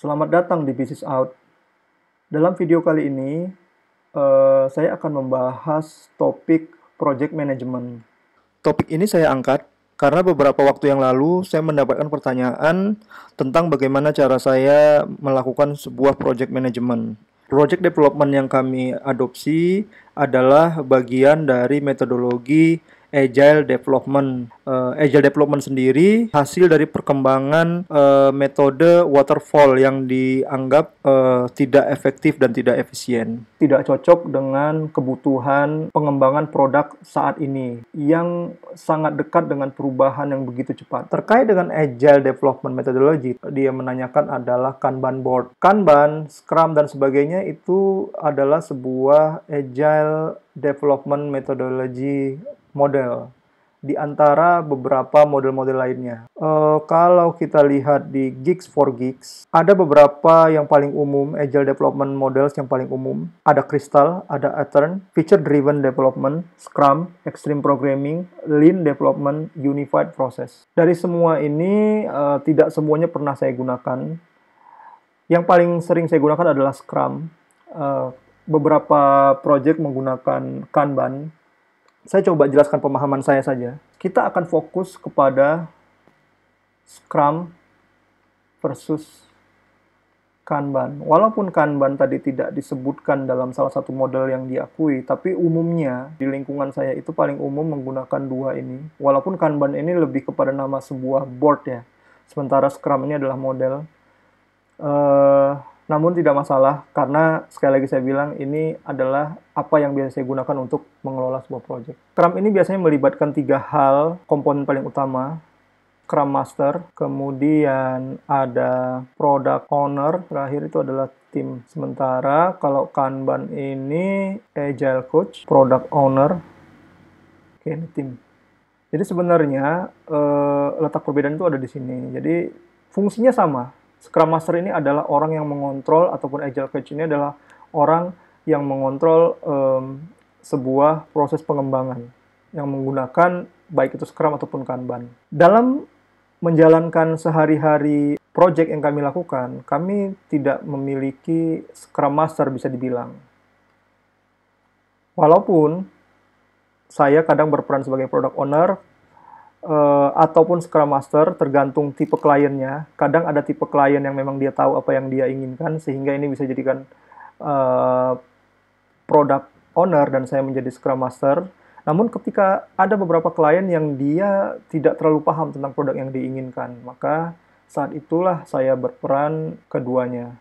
Selamat datang di Business Out. Dalam video kali ini, saya akan membahas topik project management. Topik ini saya angkat karena beberapa waktu yang lalu saya mendapatkan pertanyaan tentang bagaimana cara saya melakukan sebuah project management. Project development yang kami adopsi adalah bagian dari metodologi Agile Development. Agile Development sendiri hasil dari perkembangan metode waterfall yang dianggap tidak efektif dan tidak efisien. Tidak cocok dengan kebutuhan pengembangan produk saat ini yang sangat dekat dengan perubahan yang begitu cepat. Terkait dengan Agile Development Methodology, dia menanyakan adalah Kanban board. Kanban, Scrum, dan sebagainya itu adalah sebuah Agile Development Methodology model di antara beberapa model-model lainnya. Kalau kita lihat di Geeks for Geeks, ada beberapa yang paling umum, Agile Development Models yang paling umum. Ada Crystal, ada Athern, Feature Driven Development, Scrum, Extreme Programming, Lean Development, Unified Process. Dari semua ini, tidak semuanya pernah saya gunakan. Yang paling sering saya gunakan adalah Scrum. Beberapa project menggunakan Kanban. Saya coba jelaskan pemahaman saya saja. Kita akan fokus kepada Scrum versus Kanban. Walaupun Kanban tadi tidak disebutkan dalam salah satu model yang diakui, tapi umumnya di lingkungan saya itu paling umum menggunakan dua ini. Walaupun Kanban ini lebih kepada nama sebuah board ya, sementara Scrum ini adalah model. Namun tidak masalah, karena sekali lagi saya bilang ini adalah apa yang biasa saya gunakan untuk mengelola sebuah project. Scrum ini biasanya melibatkan 3 hal komponen paling utama. Scrum Master, kemudian ada Product Owner, terakhir itu adalah tim. Sementara kalau Kanban ini Agile Coach, Product Owner, oke ini tim. Jadi sebenarnya letak perbedaan itu ada di sini. Jadi fungsinya sama. Scrum Master ini adalah orang yang mengontrol, ataupun Agile Coach ini adalah orang yang mengontrol sebuah proses pengembangan yang menggunakan baik itu Scrum ataupun Kanban. Dalam menjalankan sehari-hari project yang kami lakukan, kami tidak memiliki Scrum Master bisa dibilang. Walaupun saya kadang berperan sebagai Product Owner, ataupun Scrum Master, tergantung tipe kliennya. Kadang ada tipe klien yang memang dia tahu apa yang dia inginkan, sehingga ini bisa jadikan Product Owner dan saya menjadi Scrum Master. Namun ketika ada beberapa klien yang dia tidak terlalu paham tentang produk yang diinginkan, maka saat itulah saya berperan keduanya.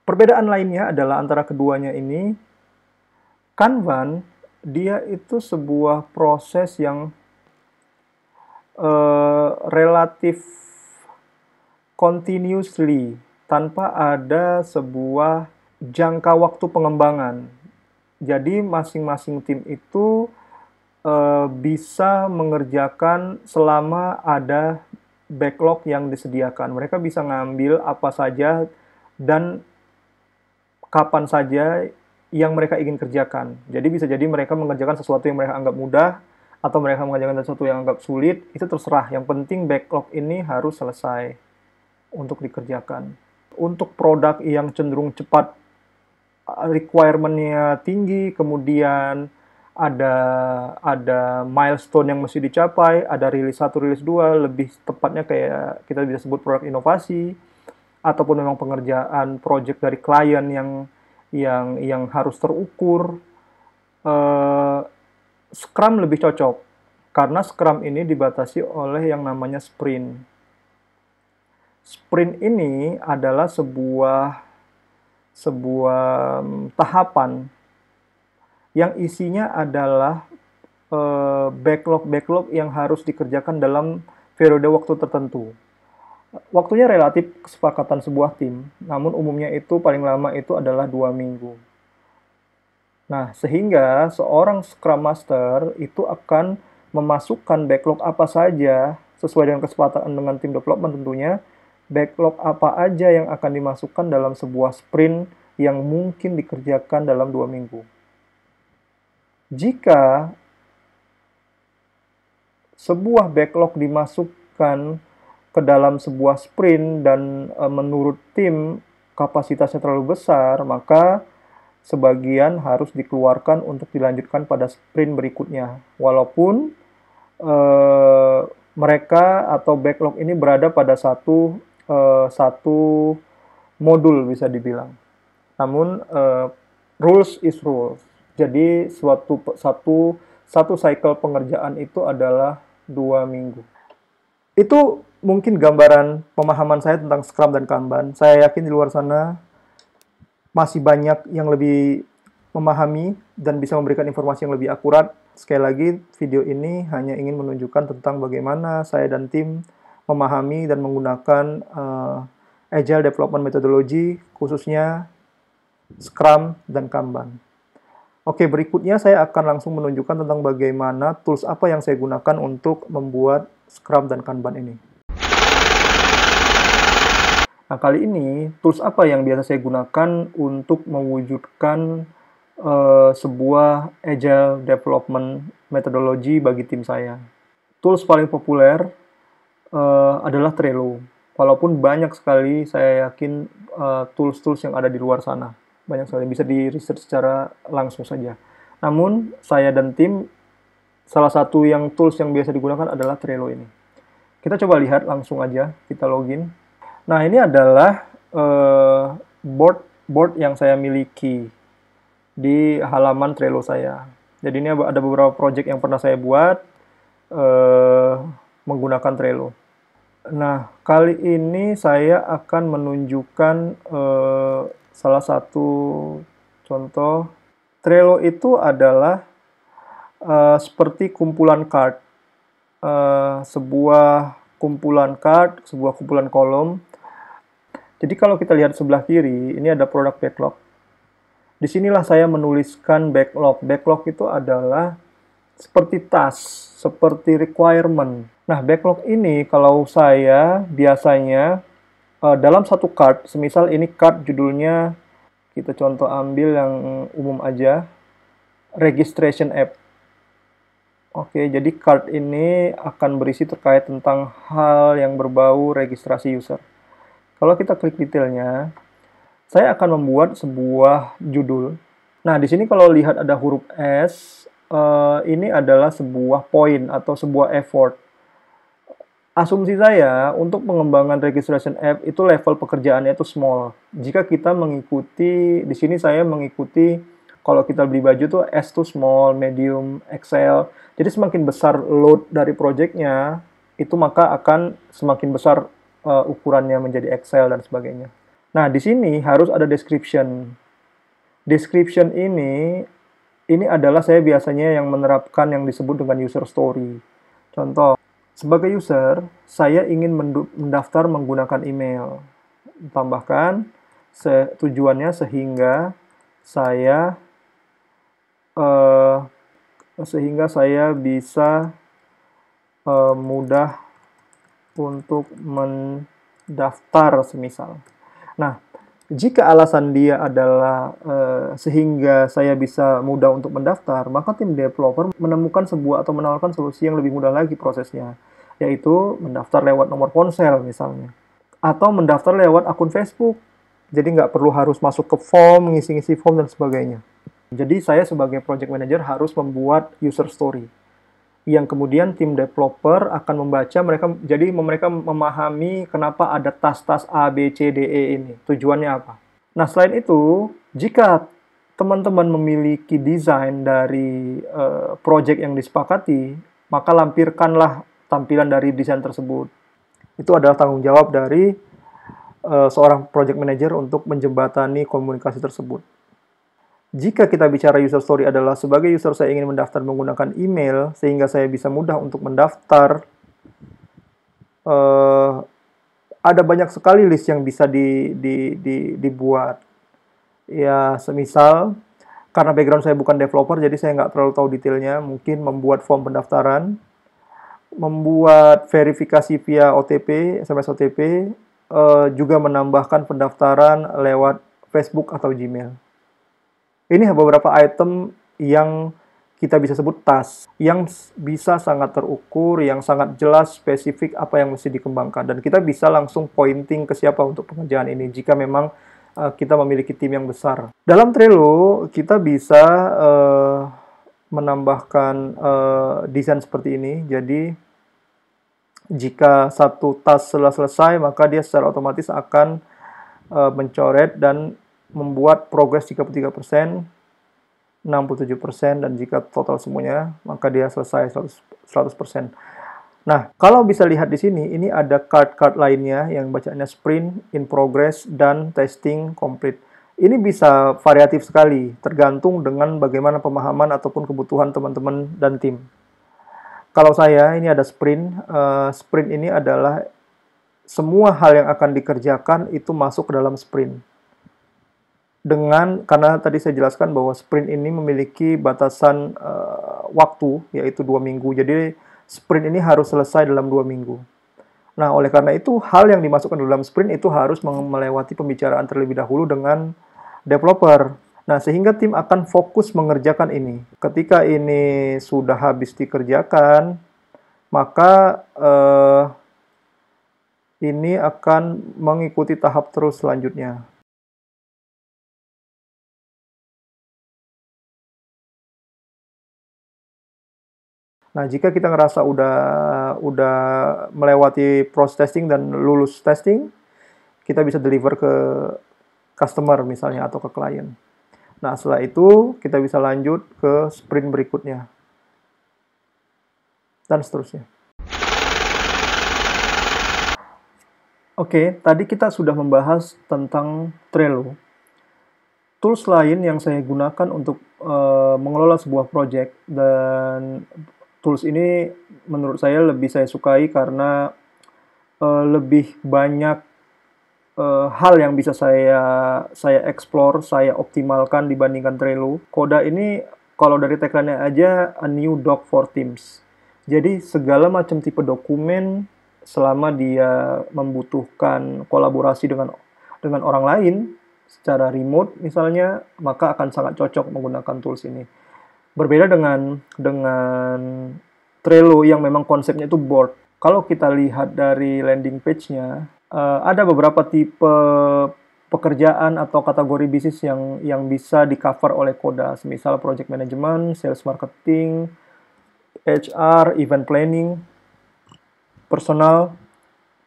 Perbedaan lainnya adalah antara keduanya ini, Kanban, dia itu sebuah proses yang relatif continuously, tanpa ada sebuah jangka waktu pengembangan. Jadi masing-masing tim itu bisa mengerjakan selama ada backlog yang disediakan. Mereka bisa ngambil apa saja dan kapan saja yang mereka ingin kerjakan. Jadi bisa jadi mereka mengerjakan sesuatu yang mereka anggap mudah, atau mereka mengerjakan sesuatu yang anggap sulit, itu terserah. Yang penting backlog ini harus selesai untuk dikerjakan. Untuk produk yang cenderung cepat, requirement-nya tinggi, kemudian ada milestone yang mesti dicapai, ada rilis 1, rilis 2, lebih tepatnya kayak kita bisa sebut produk inovasi, ataupun memang pengerjaan project dari klien yang harus terukur. Scrum lebih cocok, karena Scrum ini dibatasi oleh yang namanya sprint. Sprint ini adalah sebuah tahapan yang isinya adalah backlog yang harus dikerjakan dalam periode waktu tertentu. Waktunya relatif kesepakatan sebuah tim, namun umumnya itu paling lama itu adalah 2 minggu. Nah, sehingga seorang Scrum Master itu akan memasukkan backlog apa saja, sesuai dengan kesepakatan dengan tim development tentunya, backlog apa aja yang akan dimasukkan dalam sebuah sprint yang mungkin dikerjakan dalam 2 minggu. Jika sebuah backlog dimasukkan ke dalam sebuah sprint dan menurut tim kapasitasnya terlalu besar, maka sebagian harus dikeluarkan untuk dilanjutkan pada sprint berikutnya. Walaupun eh, mereka atau backlog ini berada pada satu modul bisa dibilang. Namun rules is rules. Jadi satu cycle pengerjaan itu adalah 2 minggu. Itu mungkin gambaran pemahaman saya tentang Scrum dan Kanban. Saya yakin di luar sana masih banyak yang lebih memahami dan bisa memberikan informasi yang lebih akurat. Sekali lagi, video ini hanya ingin menunjukkan tentang bagaimana saya dan tim memahami dan menggunakan Agile Development Methodology, khususnya Scrum dan Kanban. Oke, berikutnya saya akan langsung menunjukkan tentang bagaimana tools apa yang saya gunakan untuk membuat Scrum dan Kanban ini. Nah, kali ini tools apa yang biasa saya gunakan untuk mewujudkan sebuah Agile Development Methodology bagi tim saya. Tools paling populer adalah Trello. Walaupun banyak sekali, saya yakin tools-tools yang ada di luar sana. Banyak sekali, bisa di-research secara langsung saja. Namun, saya dan tim, salah satu tools yang biasa digunakan adalah Trello ini. Kita coba lihat langsung aja, kita login. Nah, ini adalah board yang saya miliki di halaman Trello saya. Jadi ini ada beberapa project yang pernah saya buat menggunakan Trello. Nah, kali ini saya akan menunjukkan salah satu contoh. Trello itu adalah seperti kumpulan card. Sebuah kumpulan card, sebuah kumpulan kolom. Jadi kalau kita lihat sebelah kiri, ini ada product backlog. Disinilah saya menuliskan backlog. Backlog itu adalah seperti task, seperti requirement. Nah, backlog ini kalau saya biasanya dalam satu card, semisal ini card judulnya, kita contoh ambil yang umum aja, registration app. Oke, jadi card ini akan berisi terkait tentang hal yang berbau registrasi user. Kalau kita klik detailnya, saya akan membuat sebuah judul. Nah, di sini kalau lihat ada huruf S, ini adalah sebuah poin atau sebuah effort. Asumsi saya, untuk pengembangan registration app itu level pekerjaannya itu small. Jika kita mengikuti, di sini saya mengikuti, kalau kita beli baju tuh S tuh small, medium, Excel. Jadi semakin besar load dari projectnya, itu maka akan semakin besar ukurannya menjadi Excel dan sebagainya. Nah, di sini harus ada description. Description ini adalah saya biasanya yang menerapkan yang disebut dengan user story. Contoh, sebagai user, saya ingin mendaftar menggunakan email. Tambahkan tujuannya sehingga saya bisa mudah untuk mendaftar semisal. Nah, jika alasan dia adalah sehingga saya bisa mudah untuk mendaftar, maka tim developer menemukan sebuah atau menawarkan solusi yang lebih mudah lagi prosesnya, yaitu mendaftar lewat nomor ponsel misalnya, atau mendaftar lewat akun Facebook. Jadi nggak perlu harus masuk ke form, ngisi-ngisi form dan sebagainya. Jadi saya sebagai project manager harus membuat user story yang kemudian tim developer akan membaca, mereka memahami kenapa ada tas-tas A, B, C, D, E ini. Tujuannya apa? Nah, selain itu, jika teman-teman memiliki desain dari project yang disepakati, maka lampirkanlah tampilan dari desain tersebut. Itu adalah tanggung jawab dari seorang project manager untuk menjembatani komunikasi tersebut. Jika kita bicara user story adalah sebagai user saya ingin mendaftar menggunakan email sehingga saya bisa mudah untuk mendaftar, ada banyak sekali list yang bisa dibuat. Ya, semisal karena background saya bukan developer, jadi saya nggak terlalu tahu detailnya. Mungkin membuat form pendaftaran, membuat verifikasi via OTP, SMS OTP, juga menambahkan pendaftaran lewat Facebook atau Gmail. Ini beberapa item yang kita bisa sebut task, yang bisa sangat terukur, yang sangat jelas, spesifik apa yang mesti dikembangkan. Dan kita bisa langsung pointing ke siapa untuk pengerjaan ini, jika memang kita memiliki tim yang besar. Dalam Trello, kita bisa menambahkan desain seperti ini. Jadi, jika satu task telah selesai, maka dia secara otomatis akan mencoret dan membuat progres 33%, 67%, dan jika total semuanya, maka dia selesai 100%. Nah, kalau bisa lihat di sini, ini ada card-card lainnya yang bacanya sprint, in progress, dan testing complete. Ini bisa variatif sekali, tergantung dengan bagaimana pemahaman ataupun kebutuhan teman-teman dan tim. Kalau saya, ini ada sprint. Sprint ini adalah semua hal yang akan dikerjakan itu masuk ke dalam sprint. Karena tadi saya jelaskan bahwa sprint ini memiliki batasan waktu, yaitu 2 minggu. Jadi, sprint ini harus selesai dalam 2 minggu. Nah, oleh karena itu, hal yang dimasukkan dalam sprint itu harus melewati pembicaraan terlebih dahulu dengan developer. Nah, sehingga tim akan fokus mengerjakan ini. Ketika ini sudah habis dikerjakan, maka ini akan mengikuti tahap terus selanjutnya. Nah, jika kita ngerasa udah melewati proses testing dan lulus testing, kita bisa deliver ke customer misalnya atau ke klien. Nah, setelah itu kita bisa lanjut ke sprint berikutnya. Dan seterusnya. Oke, tadi kita sudah membahas tentang Trello. Tools lain yang saya gunakan untuk mengelola sebuah project, dan tools ini menurut saya lebih saya sukai karena lebih banyak hal yang bisa saya explore, saya optimalkan dibandingkan Trello. Coda ini kalau dari tagline-nya aja a new doc for teams. Jadi segala macam tipe dokumen selama dia membutuhkan kolaborasi dengan orang lain secara remote misalnya, maka akan sangat cocok menggunakan tools ini. Berbeda dengan Trello yang memang konsepnya itu board. Kalau kita lihat dari landing page-nya, ada beberapa tipe pekerjaan atau kategori bisnis yang bisa di-cover oleh Coda, semisal project management, sales marketing, HR, event planning, personal,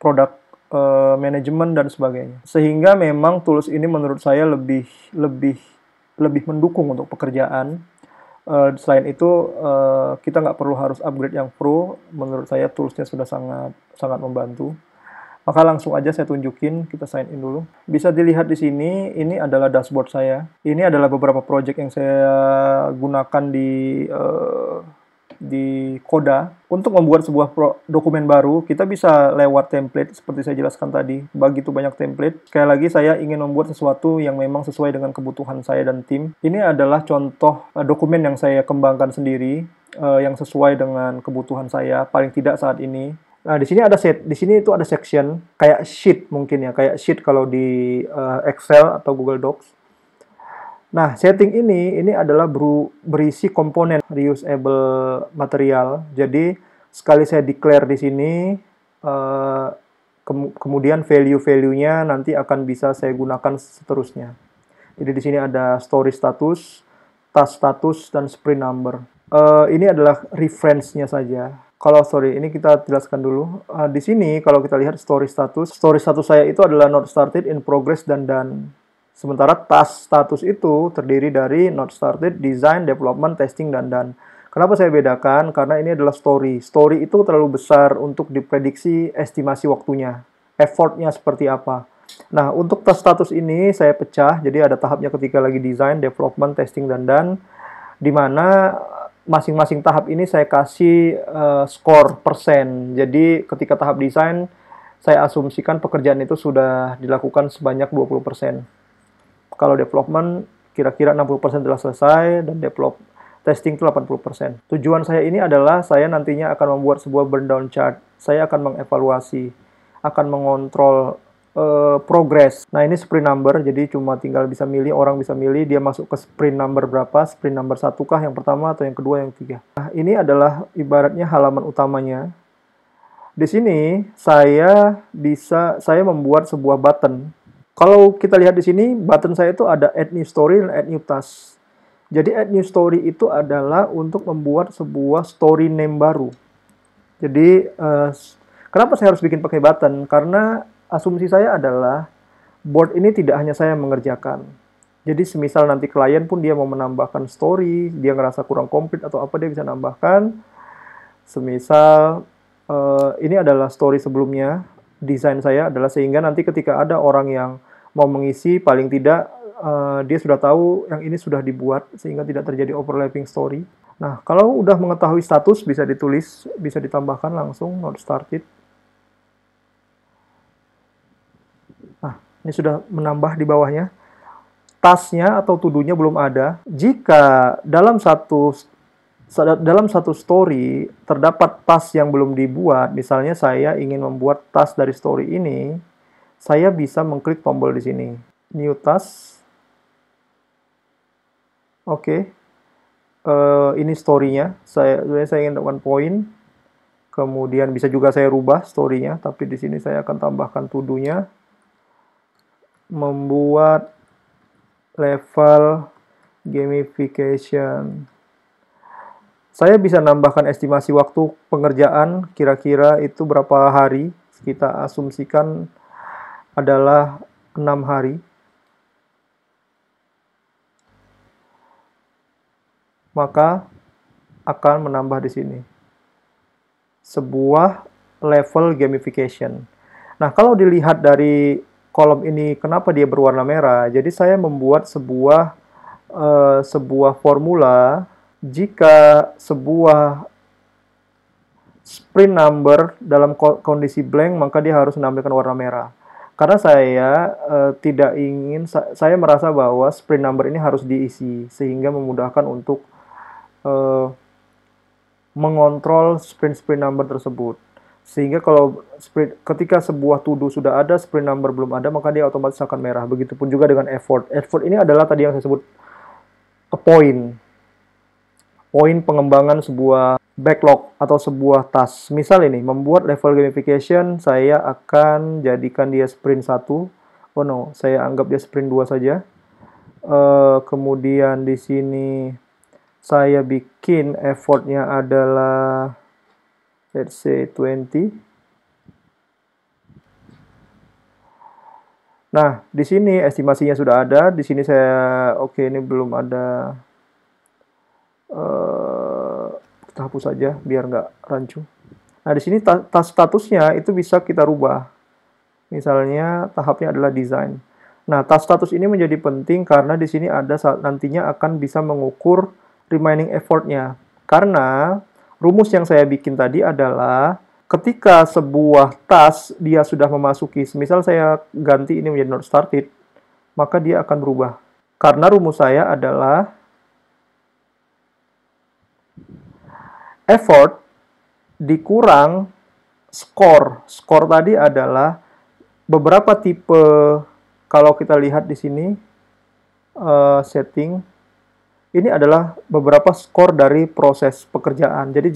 product management, dan sebagainya. Sehingga memang tools ini menurut saya lebih mendukung untuk pekerjaan. Selain itu, kita nggak perlu harus upgrade yang pro. Menurut saya toolsnya sudah sangat membantu. Maka langsung aja saya tunjukin, kita sign in dulu. Bisa dilihat di sini, ini adalah dashboard saya. Ini adalah beberapa project yang saya gunakan di Coda. Untuk membuat sebuah dokumen baru, kita bisa lewat template, seperti saya jelaskan tadi. Begitu banyak template. Sekali lagi, saya ingin membuat sesuatu yang memang sesuai dengan kebutuhan saya dan tim. Ini adalah contoh dokumen yang saya kembangkan sendiri, yang sesuai dengan kebutuhan saya, paling tidak saat ini. Nah, di sini itu ada section kayak sheet mungkin ya, kayak sheet kalau di Excel atau Google Docs. Nah, setting ini adalah berisi komponen reusable material. Jadi, sekali saya declare di sini, kemudian value-value-nya nanti akan bisa saya gunakan seterusnya. Jadi di sini ada story status, task status, dan sprint number. Ini adalah reference-nya saja. Ini kita jelaskan dulu. Di sini kalau kita lihat story status saya itu adalah not started, in progress, dan done. Sementara task status itu terdiri dari not started, design, development, testing, dan done. Kenapa saya bedakan? Karena ini adalah story. Story itu terlalu besar untuk diprediksi estimasi waktunya. Effortnya seperti apa. Nah, untuk task status ini saya pecah. Jadi ada tahapnya ketika lagi design, development, testing, dan done. Di mana masing-masing tahap ini saya kasih skor persen. Jadi ketika tahap desain, saya asumsikan pekerjaan itu sudah dilakukan sebanyak 20%. Kalau development, kira-kira 60% telah selesai, dan testing itu 80%. Tujuan saya ini adalah saya nantinya akan membuat sebuah burn down chart. Saya akan mengevaluasi, akan mengontrol progress. Nah, ini sprint number, jadi cuma tinggal orang bisa milih dia masuk ke sprint number berapa, sprint number 1 kah yang pertama atau yang kedua, yang ketiga. Nah, ini adalah ibaratnya halaman utamanya. Di sini saya membuat sebuah button. Kalau kita lihat di sini, button saya itu ada add new story dan add new task. Jadi add new story itu adalah untuk membuat sebuah story name baru. Jadi kenapa saya harus bikin pakai button? Karena asumsi saya adalah board ini tidak hanya saya yang mengerjakan. Jadi semisal nanti klien pun dia mau menambahkan story, dia ngerasa kurang komplit atau apa, dia bisa nambahkan. Semisal ini adalah story sebelumnya, desain saya adalah sehingga nanti ketika ada orang yang mau mengisi, paling tidak dia sudah tahu yang ini sudah dibuat sehingga tidak terjadi overlapping story. Nah, kalau udah mengetahui status bisa ditulis, bisa ditambahkan langsung not started. Nah, ini sudah menambah di bawahnya. Tasknya atau to-do-nya belum ada. Jika dalam satu story terdapat task yang belum dibuat, misalnya saya ingin membuat task dari story ini, saya bisa mengklik tombol di sini, new task. Oke, ini story-nya. Saya ingin one point. Kemudian bisa juga saya rubah story-nya, tapi di sini saya akan tambahkan to-do-nya. Membuat level gamification. Saya bisa nambahkan estimasi waktu pengerjaan, kira-kira itu berapa hari. Kita asumsikan adalah 6 hari. Maka akan menambah di sini sebuah level gamification. Nah, kalau dilihat dari kolom ini kenapa dia berwarna merah? Jadi saya membuat sebuah formula jika sebuah sprint number dalam kondisi blank maka dia harus menampilkan warna merah. Karena saya tidak ingin, saya merasa bahwa sprint number ini harus diisi sehingga memudahkan untuk mengontrol sprint number tersebut. Sehingga kalau ketika sebuah to-do sudah ada, sprint number belum ada, maka dia otomatis akan merah. Begitupun juga dengan effort. Effort ini adalah tadi yang saya sebut poin pengembangan sebuah backlog atau sebuah task. Misal ini, membuat level gamification, saya akan jadikan dia sprint 1. Oh no, saya anggap dia sprint 2 saja. Kemudian di sini saya bikin effortnya adalah let's say 20. Nah, di sini estimasinya sudah ada. Di sini saya ini belum ada. Kita hapus saja biar nggak rancu. Nah, di sini statusnya itu bisa kita rubah. Misalnya tahapnya adalah desain. Nah, task status ini menjadi penting karena di sini ada nantinya akan bisa mengukur remaining effortnya. Karena rumus yang saya bikin tadi adalah ketika sebuah task dia sudah memasuki, misal saya ganti ini menjadi not started, maka dia akan berubah. Karena rumus saya adalah effort dikurang skor. Skor tadi adalah beberapa tipe, kalau kita lihat di sini setting, ini adalah beberapa skor dari proses pekerjaan. Jadi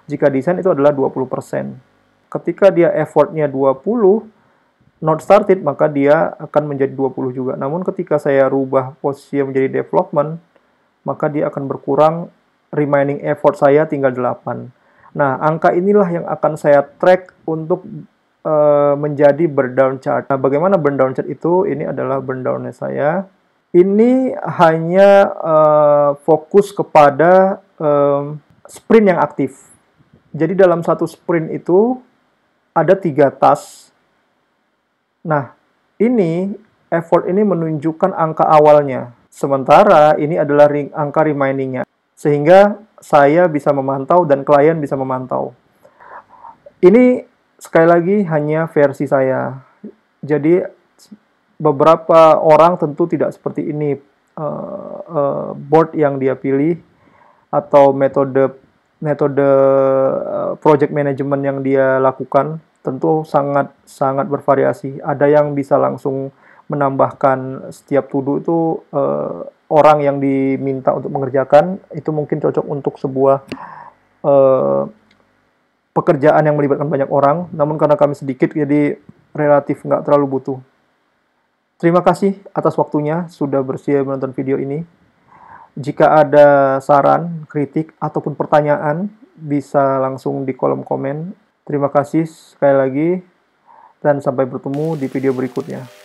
jika desain itu adalah 20%. Ketika dia effortnya 20, not started, maka dia akan menjadi 20 juga. Namun ketika saya rubah posisi menjadi development, maka dia akan berkurang, remaining effort saya tinggal 8. Nah, angka inilah yang akan saya track untuk menjadi burn down chart. Nah, bagaimana burn down chart itu? Ini adalah burn down-nya saya. Ini hanya fokus kepada sprint yang aktif. Jadi dalam satu sprint itu ada 3 task. Nah, ini effort ini menunjukkan angka awalnya. Sementara ini adalah angka remaining-nya. Sehingga saya bisa memantau dan klien bisa memantau. Ini sekali lagi hanya versi saya. Jadi beberapa orang tentu tidak seperti ini board yang dia pilih atau metode project management yang dia lakukan tentu sangat bervariasi. Ada yang bisa langsung menambahkan setiap to-do itu orang yang diminta untuk mengerjakan, itu mungkin cocok untuk sebuah pekerjaan yang melibatkan banyak orang. Namun karena kami sedikit, jadi relatif nggak terlalu butuh. Terima kasih atas waktunya sudah bersedia menonton video ini. Jika ada saran, kritik, ataupun pertanyaan, bisa langsung di kolom komen. Terima kasih sekali lagi, dan sampai bertemu di video berikutnya.